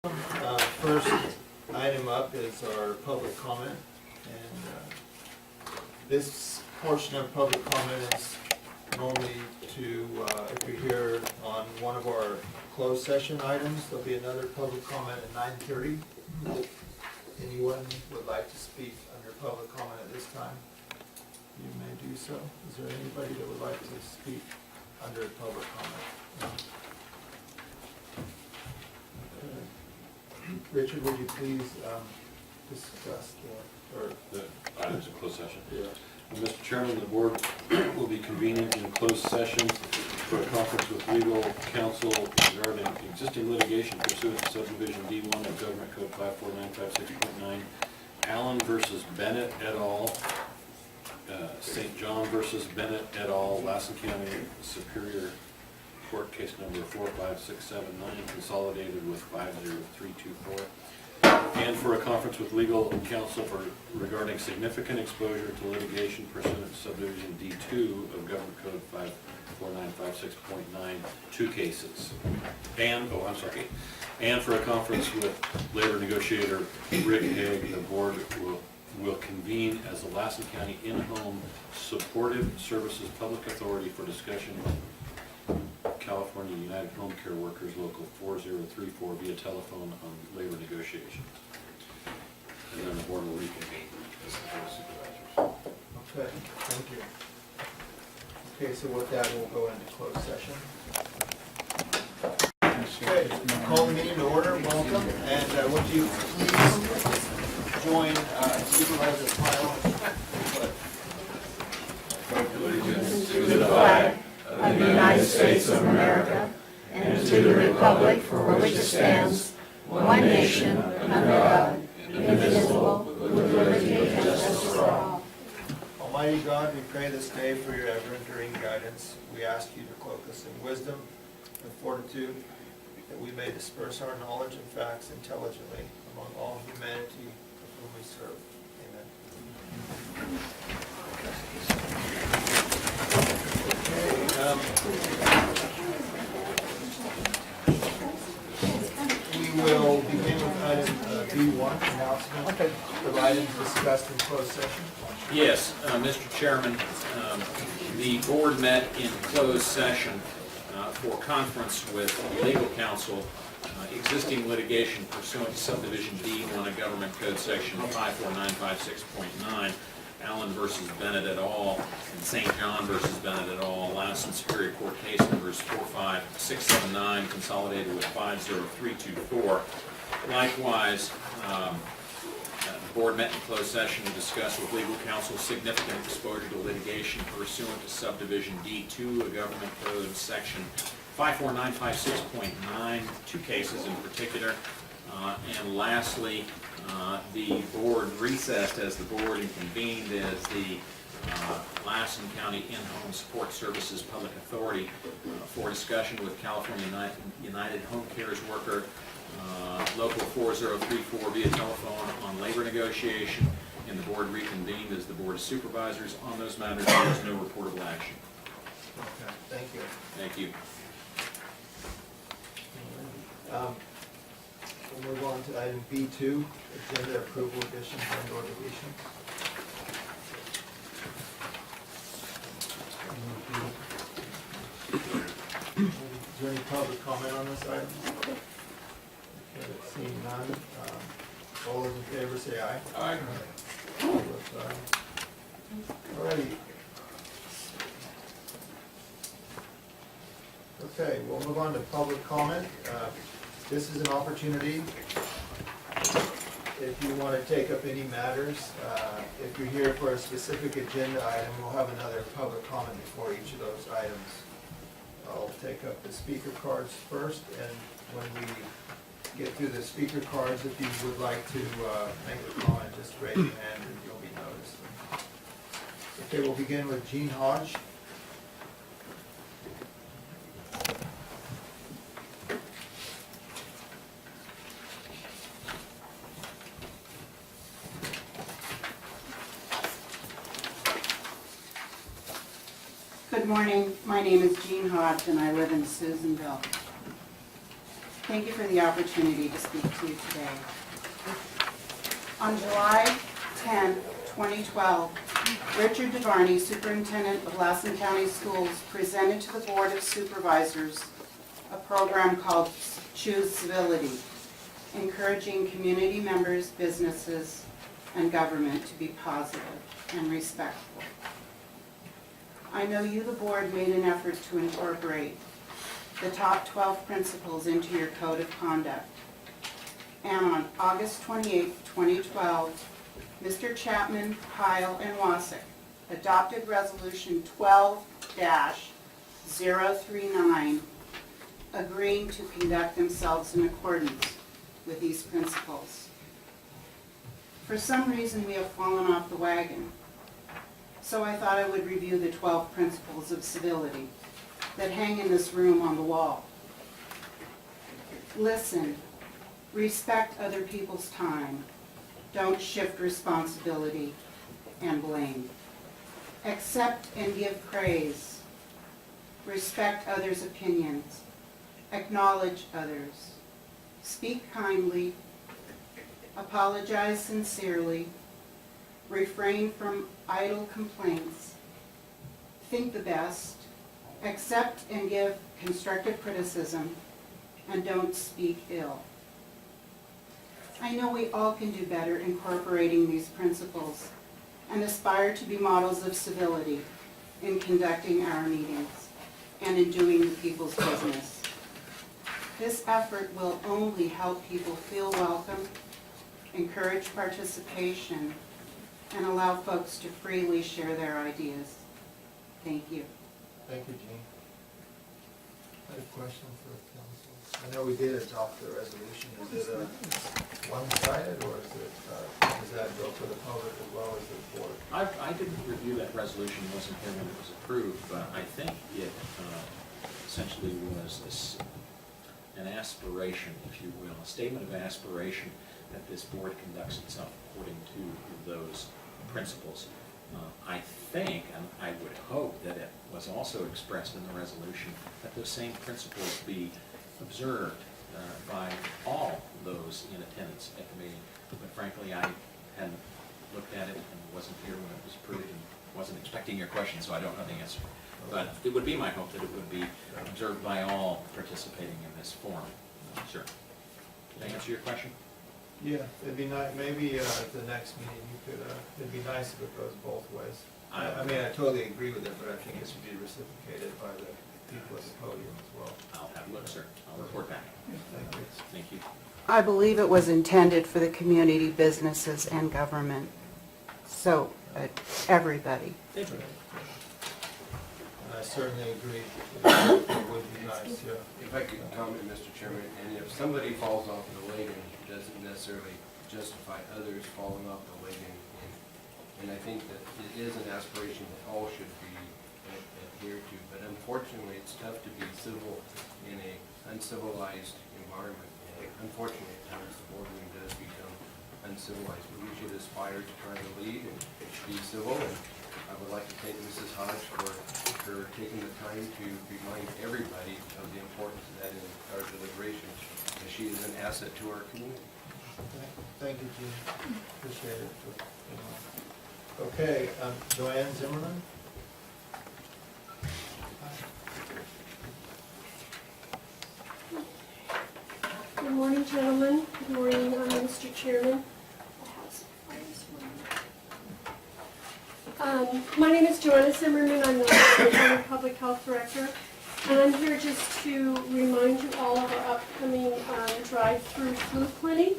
First item up is our public comment, and this portion of public comment is normally to, if you're here on one of our closed session items, there'll be another public comment at 9:30. Anyone would like to speak under public comment at this time, you may do so. Is there anybody that would like to speak under public comment? Richard, would you please discuss the items in closed session? Yeah. Mr. Chairman, the board will be convening in closed session for a conference with legal counsel regarding existing litigation pursuant to subdivision D1 of Government Code 54956.9, Allen versus Bennett et al., St. John versus Bennett et al., Lassen County Superior Court case number 45679, consolidated with 50324. And for a conference with legal counsel regarding significant exposure to litigation pursuant to subdivision D2 of Government Code 54956.9, two cases. And for a conference with labor negotiator Rick Haig, the board will convene as the Lassen County In-Home Supportive Services Public Authority for discussion with California United Home Care Workers Local 4034 via telephone on labor negotiations. And then the board will reconvene as the board of supervisors. Okay, thank you. Okay, so with that, we'll go into closed session. Okay, call the meeting to order, welcome, and would you please join Supervisor Pyle? To the flag of the United States of America and to the republic for which it stands, one nation, under God, indivisible, with liberty and justice for all. Almighty God, we pray this day for your ever-enduring guidance. We ask you to cloak us in wisdom and fortitude, that we may disperse our knowledge and facts intelligently among all humanity of whom we serve. We will begin with item B1, announcement of items discussed in closed session. Yes, Mr. Chairman, the board met in closed session for conference with legal counsel, existing litigation pursuant to subdivision D1 of Government Code section 54956.9, Allen versus Bennett et al., and St. John versus Bennett et al., Lassen Superior Court case numbers 45679, consolidated with 50324. Likewise, the board met in closed session to discuss with legal counsel significant exposure to litigation pursuant to subdivision D2 of Government Code section 54956.9, two cases in particular. And lastly, the board recessed as the board and convened as the Lassen County In-Home Support Services Public Authority for discussion with California United Home Cares Worker Local 4034 via telephone on labor negotiation, and the board reconvened as the Board of Supervisors. On those matters, there is no reportable action. Okay, thank you. Thank you. We'll move on to item B2, agenda approval additions and or deletions. Is there any public comment on this item? Okay, seeing none, all those in favor say aye. Aye. All those aye. Alrighty. Okay, we'll move on to public comment. This is an opportunity, if you want to take up any matters, if you're here for a specific agenda item, we'll have another public comment before each of those items. I'll take up the speaker cards first, and when we get through the speaker cards, if you would like to make a comment, just raise your hand and you'll be noticed. Okay, we'll begin with Gene Hodge. Good morning. My name is Jean Hodge and I live in Susanville. Thank you for the opportunity to speak to you today. On July 10, 2012, Richard DeVarney, Superintendent of Lassen County Schools, presented to the Board of Supervisors a program called Choose Civility, encouraging community members, businesses, and government to be positive and respectful. I know you, the board, made an effort to incorporate the top 12 principles into your code of conduct. And on August 28, 2012, Mr. Chapman, Pyle, and Wasik adopted Resolution 12-039, agreeing to conduct themselves in accordance with these principles. For some reason, we have fallen off the wagon. So I thought I would review the 12 principles of civility that hang in this room on the wall. Listen, respect other people's time. Don't shift responsibility and blame. Accept and give praise. Respect others' opinions. Acknowledge others. Speak kindly. Apologize sincerely. Refrain from idle complaints. Think the best. Accept and give constructive criticism. And don't speak ill. I know we all can do better incorporating these principles and aspire to be models of civility in conducting our meetings and in doing the people's business. This effort will only help people feel welcome, encourage participation, and allow folks to freely share their ideas. Thank you. Thank you, Jean. I had a question for council. I know we did adopt the resolution. Is it one-sided, or does that go for the public as well as the board? I didn't review that resolution, wasn't here when it was approved, but I think it essentially was an aspiration, if you will, a statement of aspiration that this board conducts itself according to those principles. I think, and I would hope, that it was also expressed in the resolution that those same principles be observed by all those in attendance at the meeting. But frankly, I hadn't looked at it and wasn't here when it was approved and wasn't expecting your question, so I don't know the answer. But it would be my hope that it would be observed by all participating in this forum. Sure. Did I answer your question? Yeah, it'd be nice, maybe at the next meeting you could, it'd be nice if it goes both ways. I mean, I totally agree with it, but I think it should be reciprocated by the people at the podium as well. I'll have a look, sir. I'll report back. Thank you. Thank you. I believe it was intended for the community, businesses, and government. So, everybody. And I certainly agree. It would be nice, yeah. If I could comment, Mr. Chairman, and if somebody falls off the wagon, it doesn't necessarily justify others falling off the wagon. And I think that it is an aspiration that all should be adhered to. But unfortunately, it's tough to be civil in an uncivilized environment. And unfortunately, at times the boardroom does become uncivilized. But we should aspire to try to lead and be civil. And I would like to thank Mrs. Hodge for taking the time to remind everybody of the importance of that in our deliberations, as she is an asset to our community. Thank you, Gene. Appreciate it. Okay, Joanne Zimmerman? Good morning, gentlemen. Good morning, Mr. Chairman. My name is Joanna Zimmerman. I'm the Lassen Public Health Director, and I'm here just to remind you all of our upcoming drive-through flu clinic.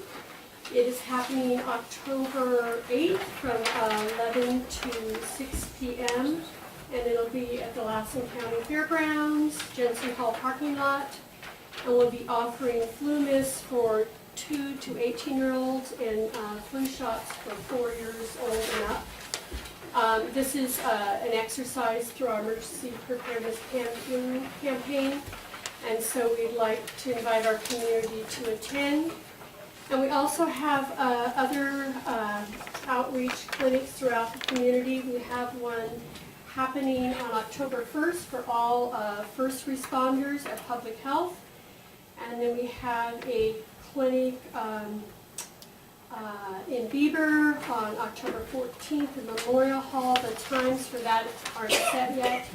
It is happening October 8th from 11 to 6 p.m. and it'll be at the Lassen County Fairgrounds, Jensen Hall parking lot. And we'll be offering flu mists for 2 to 18-year-olds and flu shots for 4 years old and up. This is an exercise through our emergency preparedness campaign, and so we'd like to invite our community to attend. And we also have other outreach clinics throughout the community. We have one happening on October 1st for all first responders at Public Health. And then we have a clinic in Beaver on October 14th in Memorial Hall. The times for that aren't set yet.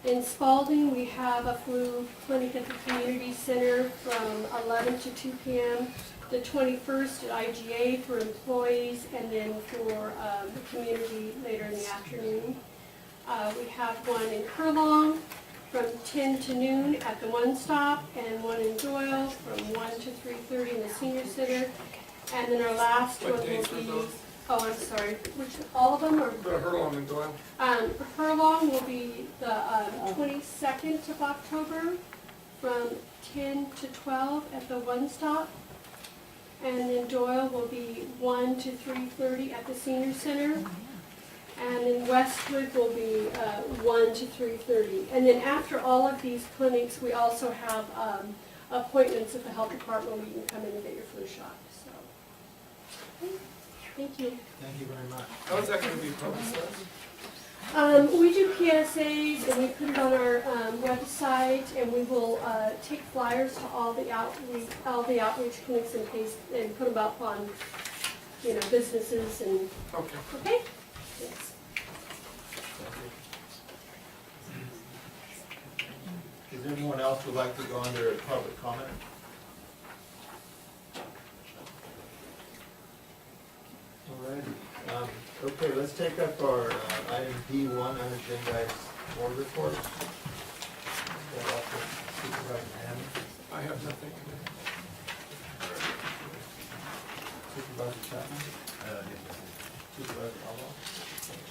In Spalding, we have a flu clinic at the community center from 11 to 2 p.m. The 21st at IGA for employees, and then for the community later in the afternoon. We have one in Curlong from 10 to noon at the One Stop, and one in Doyle from 1 to 3:30 in the senior center. And then our last one will be, oh, I'm sorry, which, all of them, or? The Hurlong and Doyle. Furlong will be the 22nd of October from 10 to 12 at the One Stop. And then Doyle will be 1 to 3:30 at the Senior Center. And then Westwood will be 1 to 3:30. And then after all of these clinics, we also have appointments at the health department where you can come in and get your flu shot. So, thank you. Thank you very much. How is that gonna be publicized? We do PSAs, and we put it on our website, and we will take flyers to all the outreach clinics and put them up on, businesses and, Okay. okay? Thanks. Is there anyone else who would like to go under public comment? Alrighty, okay, let's take up our item D1, unagendized board reports. Got off with Supervisor Hammond, I have nothing. Supervisor Chapman, Supervisor Alba.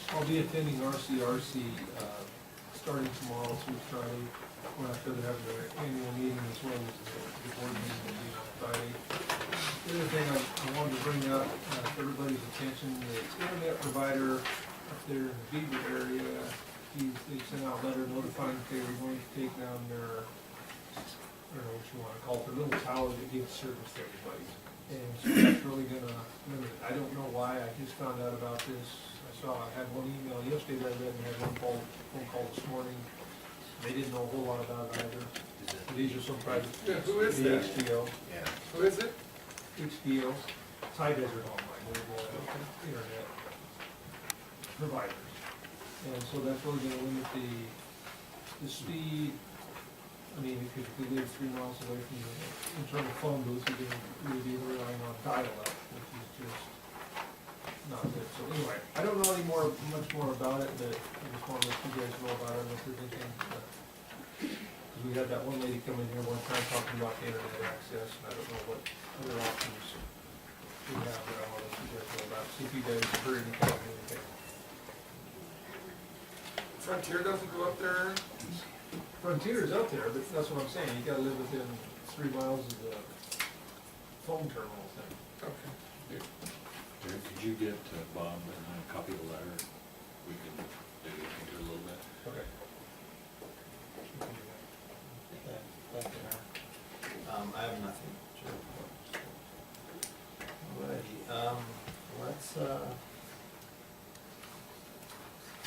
I'll be attending RCRC starting tomorrow through Friday. When after they have their annual meeting as well as the board meeting will be on Friday. The other thing I wanted to bring up to everybody's attention, the internet provider up there in the Beaver area, they sent out a letter notifying that they were going to take down their, I don't know what you want to call it, their little tower that gives service to everybody. And so that's really gonna limit it. I don't know why, I just found out about this. I had one email yesterday that I read and had one phone call this morning. They didn't know a whole lot about it either. These are some private. Yeah, who is the that? HDO, Who is it? HDO, High Desert Online, they're the internet providers. And so that's really gonna limit the speed. I mean, if you live 3 miles away from the internal phone booth, you're gonna really be relying on dial-up, which is just not good. So anyway, I don't know much more about it, but I just want to let you guys know about it, if there's anything. Because we had that one lady come in here one time talking about the internet access, and I don't know what other options we have, but I want to let you guys know about it. See if you guys heard anything of anything. Frontier doesn't go up there? Frontier is up there, but that's what I'm saying, you gotta live within 3 miles of the phone terminal thing. Okay. Derek, could you get Bob and I a copy of the letter? We can dig into it a little bit. Okay. Okay, thank you, Aaron. I have nothing to report. Alrighty,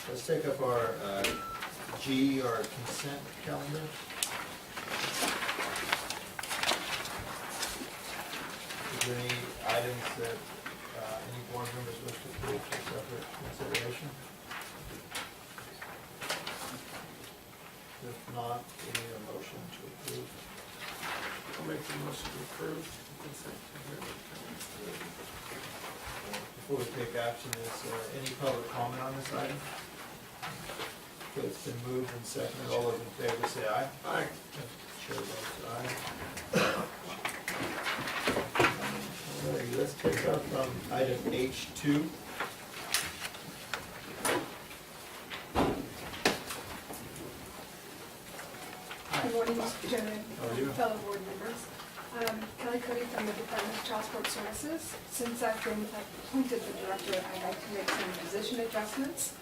let's take up our G, our consent calendar. Is there any items that any board members wish to approve for separate consideration? If not, we need a motion to approve. I'll make the motion to approve the consent agenda. Before we take action, is there any public comment on this item? Okay, it's been moved and seconded. All those in favor say aye. Aye. Chair votes aye. Alright, let's take up item H2. Good morning, Mr. Chairman, How are you? fellow board members. Kelly Cody from the Department of Child Support Services. Since I've been appointed the director, I'd like to make some position adjustments.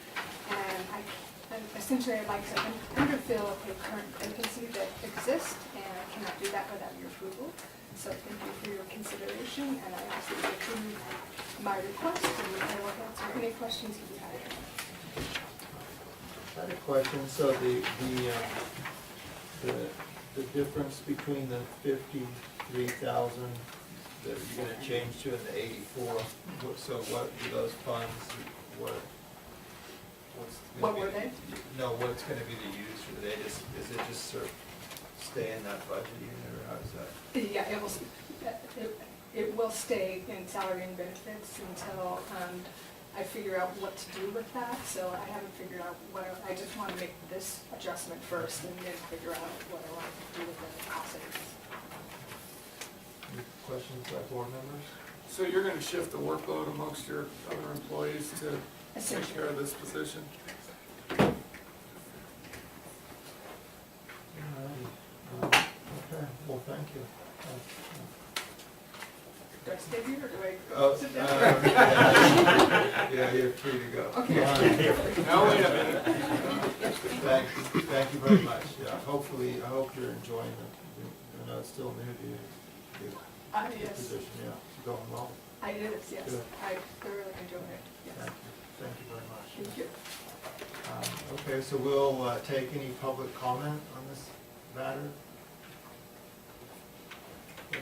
And essentially, I'd like to underfill a current vacancy that exists, and I cannot do that without your approval. So thank you for your consideration, and I ask that you approve my request, and I will answer any questions you have. I had a question. So the the difference between the 53,000 that you're gonna change to in the 84, so what do those funds, what's gonna What be- were they? No, what's gonna be the use for the, is it just sort of stay in that budget unit, or how does that? Yeah, it will stay in salary and benefits until I figure out what to do with that. So I haven't figured out I just want to make this adjustment first and then figure out what I want to do with the cost savings. Any questions by board members? So you're gonna shift the workload amongst your other employees to take Essentially. care of this position? Okay, well, thank you. Do I stay here or do I Oh, sit down? yeah, you're free to go. Okay. Now, wait a minute. Thank you very much. Yeah, hopefully, I hope you're enjoying it. I know it's still new to you, the Yes, position, yeah, it's going well. I did it, yes. Good. I thoroughly enjoyed it, yes. Thank you very much. Thank you. Okay, so we'll take any public comment on this matter.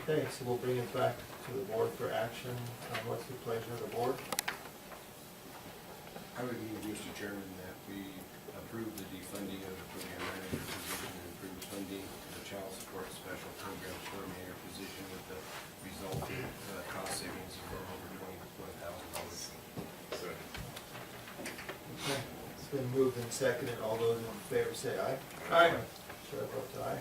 Okay, so we'll bring it back to the board for action. What's the pleasure of the board? I would move, Mr. Chairman, that we approve the defunding of the program manager position and approve funding of the child support special program coordinator position with the resulting cost savings of over $21,000. Okay, it's been moved and seconded. All those in favor say aye. Aye. Chair votes aye.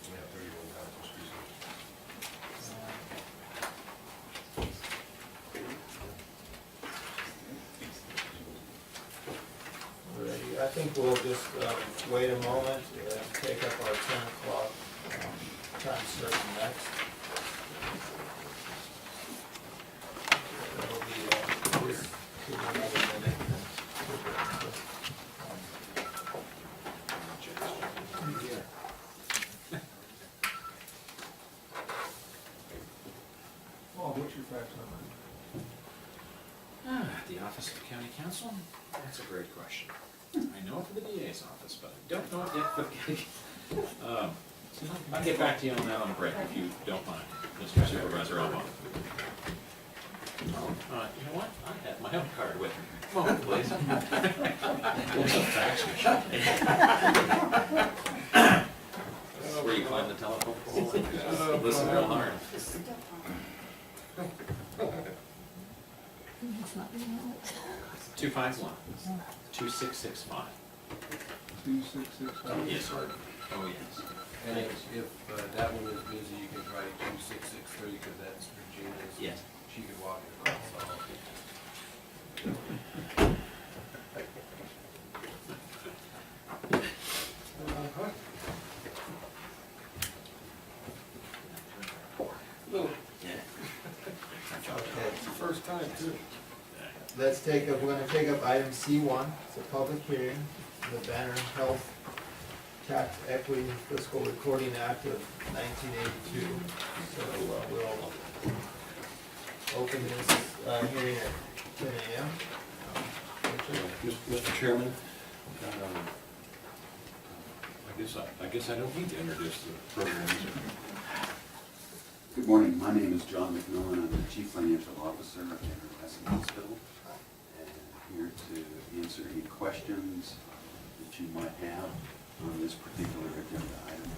Yeah, $31,000, excuse me. Alrighty, I think we'll just wait a moment and take up our 10 o'clock time certain next. That'll be this, give me another minute. Oh, what's your fax number? The Office of the County Council? That's a great question. I know it for the DA's office, but I don't know it yet for the county. I'll get back to you on that on the break, if you don't mind, Mr. Supervisor Alba. You know what? I have my own card with me. Moment, please. What's a fax machine? Where you climb the telephone pole and just listen real hard. It's not being out. 251, 2665. 2665. Yes, sir. Oh, yes. And if that one is busy, you can try 2663, because that's Regina's. Yes. She could walk it across all. Okay, It's the first time, too. we're gonna take up item C1, it's a public hearing, the Banner Health Tax Equity Fiscal Recording Act of 1982. So we'll open this hearing at 10 a.m. Richard? Mr. Chairman, I guess I don't need to introduce the programs. Good morning, my name is John McMillan, I'm the Chief Financial Officer at Lassen Hospital, and I'm here to answer any questions that you might have on this particular agenda item.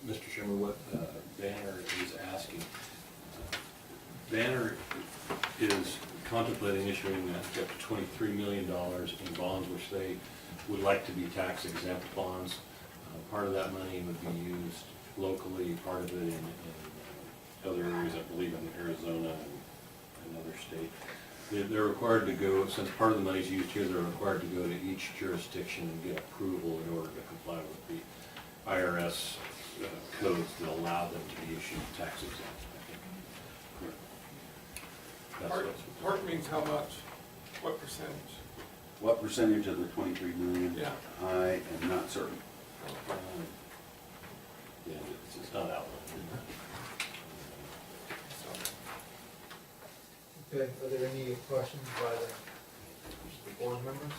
Mr. Chairman, what Banner is asking, Banner is contemplating issuing up to $23 million in bonds, which they would like to be tax exempt bonds. Part of that money would be used locally, part of it in other areas, I believe in Arizona and another state. They're required to go, since part of the money's used here, they're required to go to each jurisdiction and get approval in order to comply with the IRS codes that allow them to be issued tax exempt, I think. That's what's- Part means how much? What percentage? What percentage of the 23 million? Yeah. I am not certain. Yeah, it's not outlined. Okay, are there any questions by the board members?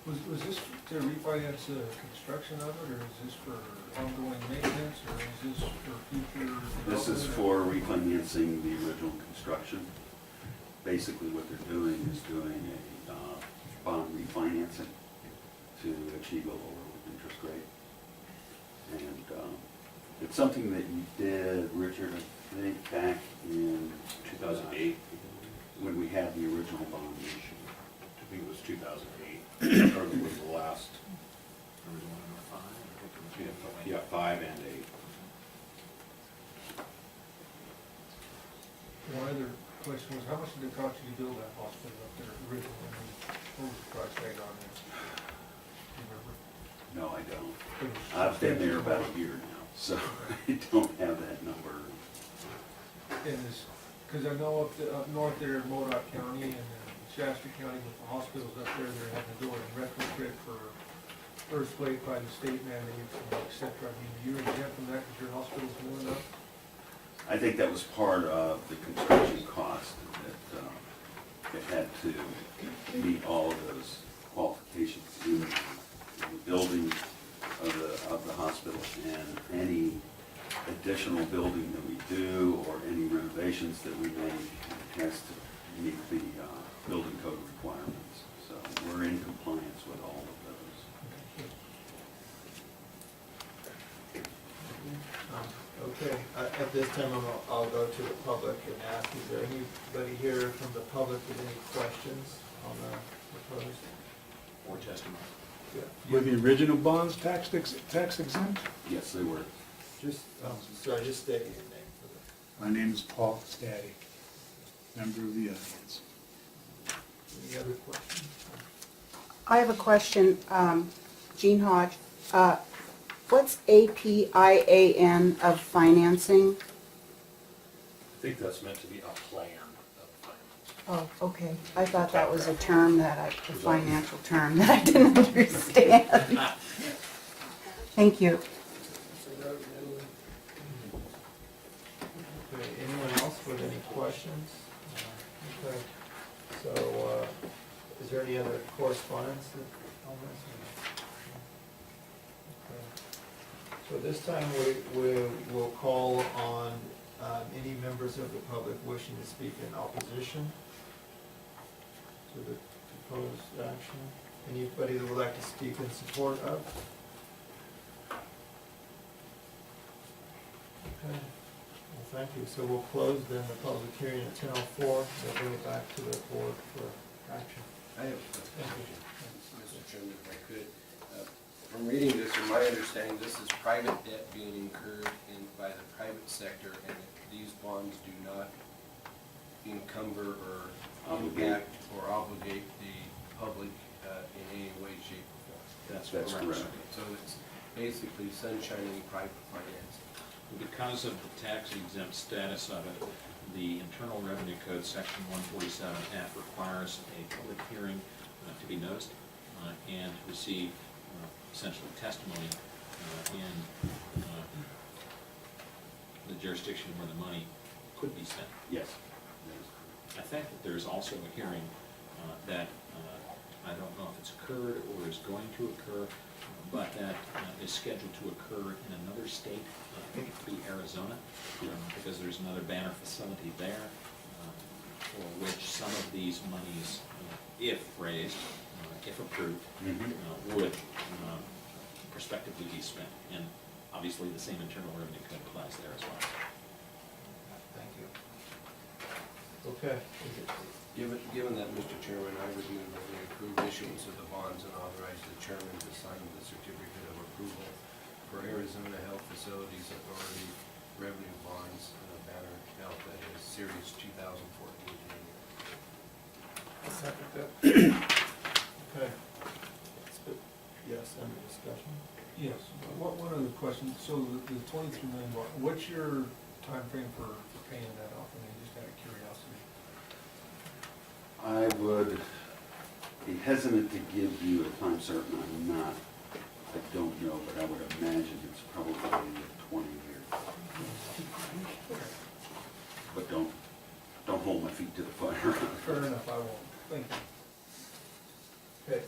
Was this to refinance the construction of it, or is this for ongoing maintenance, or is this for future This is development, or- for refinancing the original construction. Basically, what they're doing is doing a bond refinancing to achieve a lower interest rate. And it's something that you did, Richard, I think, back in 2008, when we had the original bond issue. I think it was 2008, or it was the last, There was one in 05, I think it was yeah, 5 and 8. One other question was, how much did it cost you to build that hospital up there originally? What was the price tag on it? Do you remember? No, I don't. It was I've been there about a year now, so I don't have that number. And it's, because I know up north there in Modoc County and Shasta County with the hospitals up there, they're having to go and retrofit for earthquake by the state mandates and et cetera. I mean, you exempt from that because your hospital's new enough? I think that was part of the construction cost, that it had to meet all of those qualifications in the building of the hospital, and any additional building that we do or any renovations that we make has to meet the building code requirements. So we're in compliance with all of those. Okay, at this time, I'll go to the public and ask, is there anybody here from the public with any questions on the proposed? or testimony. Were the original bonds tax exempt? Yes, they were. Just, sorry, just state your name for My name is Paul Staddy, member of the audience. any other questions? I have a question, Jean Hodge. What's APIAN of financing? I think that's meant to be a plan of finance. Oh, okay. I thought that was a term a financial term that I didn't understand. Thank you. Okay, anyone else with any questions? Okay, so, is there any other correspondence on this? Okay. So this time, we will call on any members of the public wishing to speak in opposition to the proposed action. Anybody that would like to speak in support of? Okay. Well, thank you. So we'll close then the public hearing at 10:04, then bring it back to the board for action. I have a question, Mr. Chairman, if I could. From reading this, from my understanding, this is private debt being incurred by the private sector, and these bonds do not encumber or impact or obligate the public in any way, shape, or form. That's correct. So it's basically sunshining private financing. Because of the tax exempt status of it, the Internal Revenue Code, Section 147F, requires a public hearing to be noticed and to receive essentially testimony in the jurisdiction where the money could be spent. Yes. I think that there's also a hearing that I don't know if it's occurred or is going to occur, but that is scheduled to occur in another state. I think it could be Arizona, because there's another banner facility there for which some of these monies, if raised, if approved, would prospectively be spent. And obviously, the same Internal Revenue Code applies there as well. Thank you. Okay. Given that, Mr. Chairman, I would move that we approve issuance of the bonds and authorize the chairman to sign the certificate of approval for Arizona Health Facilities Authority revenue bonds, banner health, that is Series 2014. Second that. Okay. Yes, under discussion. Yes. One other question. So the 23 million, what's your time frame for paying that off? I mean, just out of curiosity. I would be hesitant to give you a time certain. I'm not. I don't know, but I would imagine it's probably 20 years. But don't don't hold my feet to the fire. Fair enough, I won't. Thank you. Okay,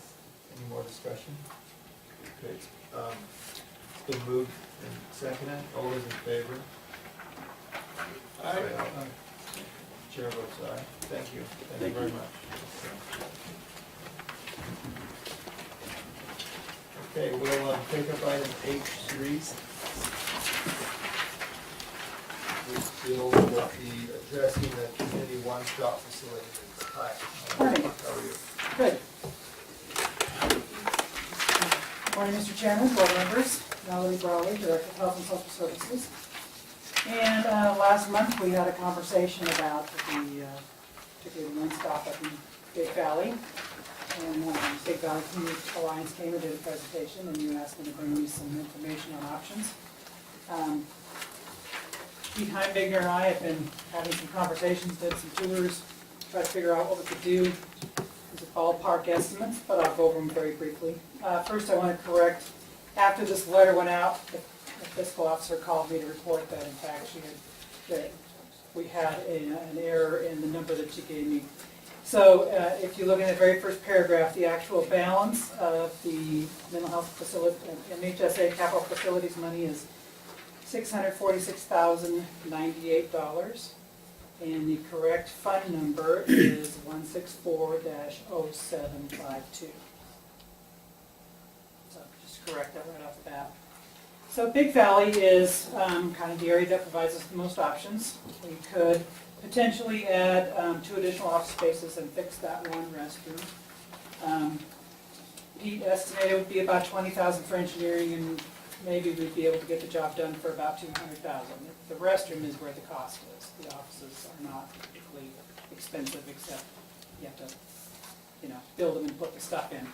any more discussion? Okay, it's been moved and seconded, all those in favor? Aye. Chair votes aye. Thank you. Thank you very much. Okay, we'll take up item H3. We'll deal with the addressing the community one-stop facility needs. Hi. Morning. How are you? Good. Morning, Mr. Chairman, board members, Melody Brawley, Director of Health and Social Services. And last month, we had a conversation about the, particularly the one stop up in Big Valley. And Big Valley Community Alliance came and did a presentation, and you asked me to bring you some information on options. Pete Heimbigner and I have been having some conversations, did some tours, tried to figure out what we could do. These are ballpark estimates, but I'll go over them very briefly. First, I want to correct, after this letter went out, the fiscal officer called me to report that in fact that we had an error in the number that she gave me. So if you look at the very first paragraph, the actual balance of the mental health facility, MHSA capital facilities money is $646,098. And the correct fund number is 164-0752. So just correct that right off the bat. So Big Valley is kind of the area that provides us the most options. We could potentially add 2 additional office spaces and fix that one restroom. Pete estimated it would be about $20,000 for engineering, and maybe we'd be able to get the job done for about $200,000. The restroom is where the cost is. The offices are not particularly expensive, except you have to, build them and put the stuff in.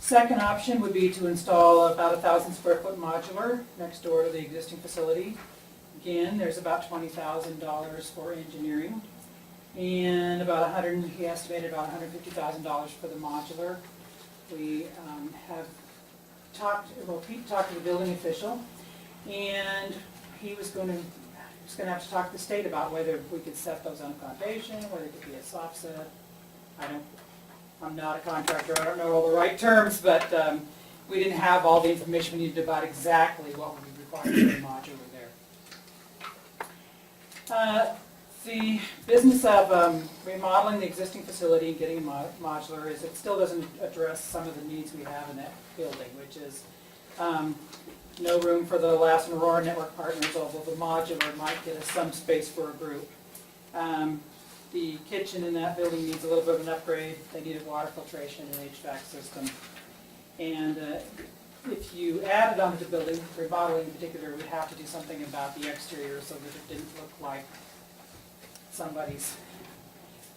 Second option would be to install about 1,000 square foot modular next door to the existing facility. Again, there's about $20,000 for engineering, and he estimated about $150,000 for the modular. We have Pete talked to the building official, and he was going to have to talk to the state about whether we could set those on foundation, whether it could be a soft set. I'm not a contractor, I don't know all the right terms, but we didn't have all the information we needed about exactly what would be required for the modular there. The business of remodeling the existing facility and getting a modular is it still doesn't address some of the needs we have in that building, which is no room for the Lassen Aurora network partners, although the modular might get us some space for a group. The kitchen in that building needs a little bit of an upgrade. They need a water filtration and HVAC system. And if you added onto the building, remodeling in particular, we'd have to do something about the exterior so that it didn't look like somebody's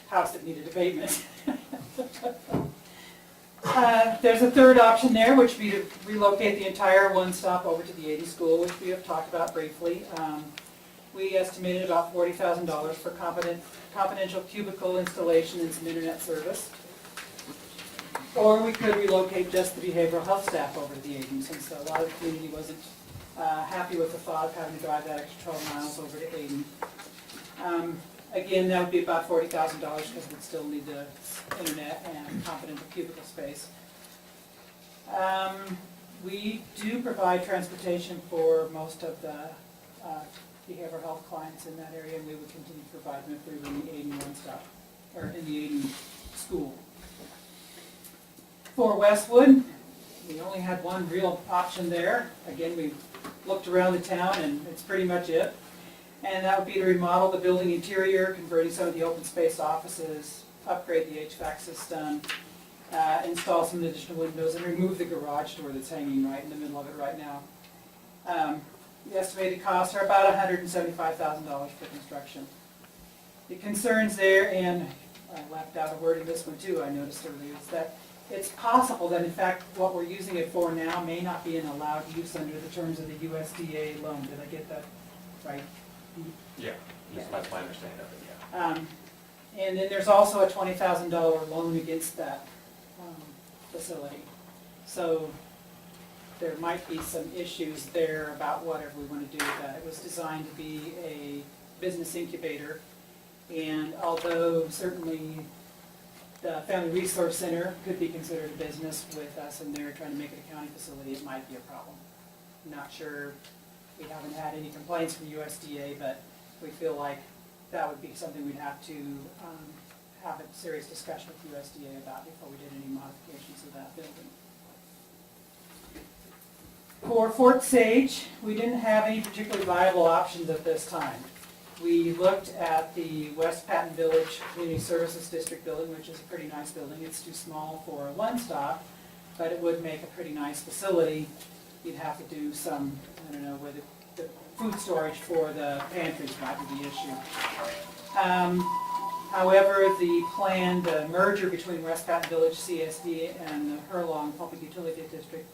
house that needed abatement. There's a third option there, which would be to relocate the entire one-stop over to the 80 school, which we have talked about briefly. We estimated about $40,000 for confidential cubicle installation and some internet service. Or we could relocate just the behavioral health staff over to the 80, since a lot of the community wasn't happy with the thought of having to drive that extra 12 miles over to 80. Again, that would be about $40,000 because we'd still need the internet and confidential cubicle space. We do provide transportation for most of the behavioral health clients in that area, and we would continue to provide them if we were in the 81 stop, or in the 80 school. For Westwood, we only had one real option there. Again, we looked around the town and it's pretty much it. And that would be to remodel the building interior, converting some of the open space offices, upgrade the HVAC system, install some additional windows, and remove the garage door that's hanging right in the middle of it right now. The estimated costs are about $175,000 for construction. The concerns there, and I left out a word in this one too, I noticed earlier, is that it's possible that in fact what we're using it for now may not be an allowed use under the terms of the USDA loan. Did I get that right? Yeah, that's my understanding of it, yeah. And then there's also a $20,000 loan against that facility. So there might be some issues there about whatever we want to do with that. It was designed to be a business incubator, And although certainly the Family Resource Center could be considered a business with us and they're trying to make it a county facility, it might be a problem. Not sure, we haven't had any complaints from USDA, but we feel like that would be something we'd have to have a serious discussion with USDA about before we did any modifications of that building. For Fort Sage, we didn't have any particularly viable options at this time. We looked at the West Patton Village Community Services District building, which is a pretty nice building. It's too small for a one-stop, but it would make a pretty nice facility. You'd have to do some, I don't know, where the food storage for the pantries might be the issue. However, the planned merger between West Patton Village CSD and the Hurlong Public Utility District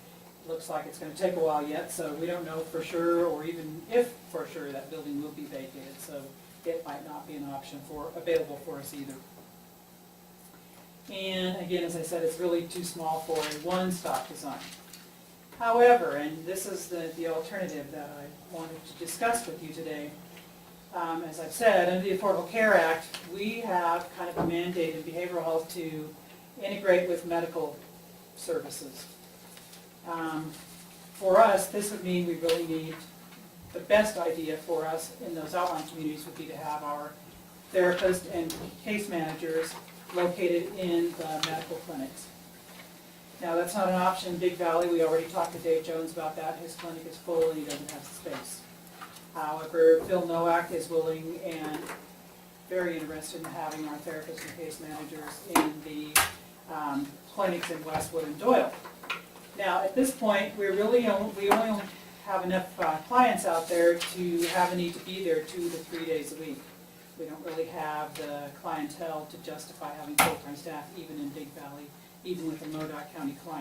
looks like it's going to take a while yet, so we don't know for sure, or even if for sure, that building will be vacated, so it might not be an option available for us either. And again, as I said, it's really too small for a one-stop design. However, and this is the alternative that I wanted to discuss with you today, as I've said, under the Affordable Care Act, we have kind of a mandate in behavioral health to integrate with medical services. For us, this would mean we really need, the best idea for us in those outlying communities would be to have our therapists and case managers located in the medical clinics. Now, that's not an option in Big Valley. We already talked to Dave Jones about that. His clinic is full and he doesn't have the space. However, Phil Nowak is willing and very interested in having our therapists and case managers in the clinics in Westwood and Doyle. Now, at this point, we only have enough clients out there to have a need to be there 2 to 3 days a week. We don't really have the clientele to justify having full-time staff even in Big Valley, even with a Modoc County client.